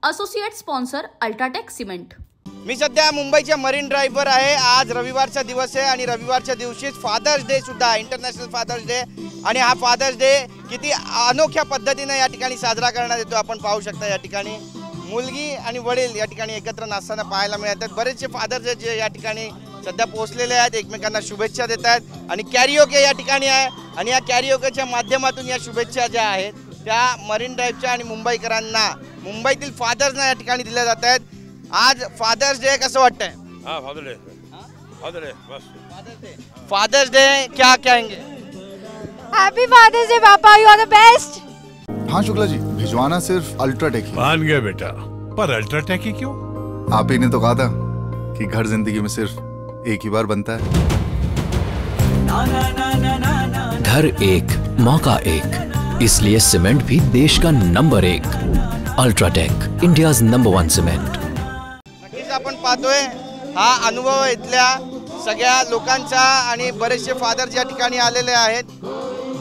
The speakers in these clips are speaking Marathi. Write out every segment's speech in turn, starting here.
Associate sponsor UltraTech cement. मी सध्या मुंबईच्या मरीन ड्राईव्हवर आहे। आज रविवारचा दिवस आहे आणि रविवारच्या दिवशीच फादर्स डे सुद्धा, इंटरनॅशनल फादर्स डे। आणि हा फादर्स डे किती अनोख्या पद्धतीने या ठिकाणी साजरा करण्यात येतो आपण पाहू शकता। या ठिकाणी मुलगी आणि वडील या ठिकाणी एकत्र नाचताना पाहायला मिळतात। बरेचसे फादर्स आहेत जे या ठिकाणी सध्या पोहोचलेले आहेत, एकमेकांना शुभेच्छा देत आहेत आणि कॅरिओके या ठिकाणी आहे आणि या कॅरिओकेच्या माध्यमातून या शुभेच्छा ज्या आहेत त्या मरीन ड्राईव्हच्या आणि मुंबईकरांना, मुंबईतील फादर्सना या ठिकाणी दिल्या जात आहेत। आज फादर्स डे कसं वाटतंय? हाँ फादर डे, फादर डे बस फादर्स डे क्या कहेंगे? हैप्पी फादर्स डे पापा, यू आर द बेस्ट। हाँ शुक्ला जी, भिजवाना सिर्फ अल्ट्राटेक ही। मान गया बेटा, पर अल्ट्राटेक ही क्यों? आप ही ने तो कहा था कि घर जिंदगी में सिर्फ एक ही बार बनता है। घर एक, मौका एक, इसलिए सीमेंट भी देश का number 1। UltraTech, India's number 1 cement. नक्कीच आपण पाहतोय हा अनुभव इथल्या सगळ्या लोकांचा आणि बरेचसे फादर्स या ठिकाणी आलेले आहेत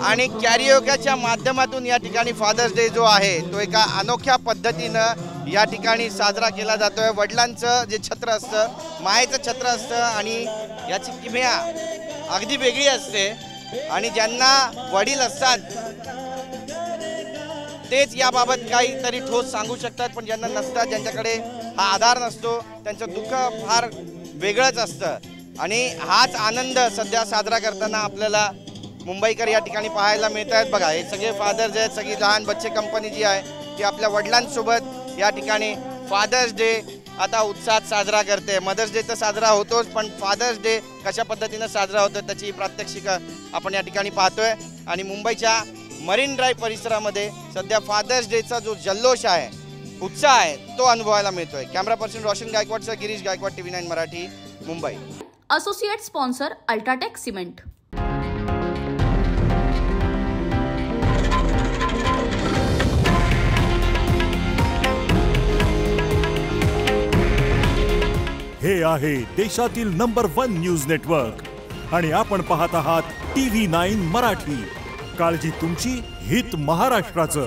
आणि कॅरिओकेच्या माध्यमातून या ठिकाणी फादर्स डे जो आहे तो एका अनोख्या पद्धतीनं या ठिकाणी साजरा केला जातोय। वडिलांचं जे छत्र असतं, मायेचं छत्र असतं आणि याची किमया अगदी वेगळी असते आणि ज्यांना वडील असतात तेच याबाबत काहीतरी ठोस सांगू शकतात, पण ज्यांना नसतात, ज्यांच्याकडे हा आधार नसतो, त्यांचं दुःख फार वेगळंच असतं। आणि हाच आनंद सध्या साजरा करताना आपल्याला मुंबईकर या ठिकाणी पाहायला मिळत आहेत। बघा हे सगळे फादर्स आहेत, सगळी लहान बच्चे कंपनी जी आहे ती आपल्या वडिलांसोबत या ठिकाणी फादर्स डे आता उत्साहात साजरा करते। मदर्स डे तर साजरा होतोच, पण फादर्स डे कशा पद्धतीनं साजरा होतो त्याची प्रात्यक्षिक आपण या ठिकाणी पाहतोय। आणि मुंबईच्या मरीन ड्राईव्ह परिसरामध्ये सध्या फादर्स डेचा जो जल्लोष आहे, उत्साह आहे, तो अनुभवायला मिळतोय। कॅमेरा पर्सन रोशन गायकवाडसह Girish Gaikwad, TV9 Marathi, Mumbai. Associate sponsor UltraTech cement. हे आहे देशातील नंबर 1 न्यूज नेटवर्क आणि आपण पाहत आहात TV9 मराठी। काळजी तुमची, हित महाराष्ट्राचं।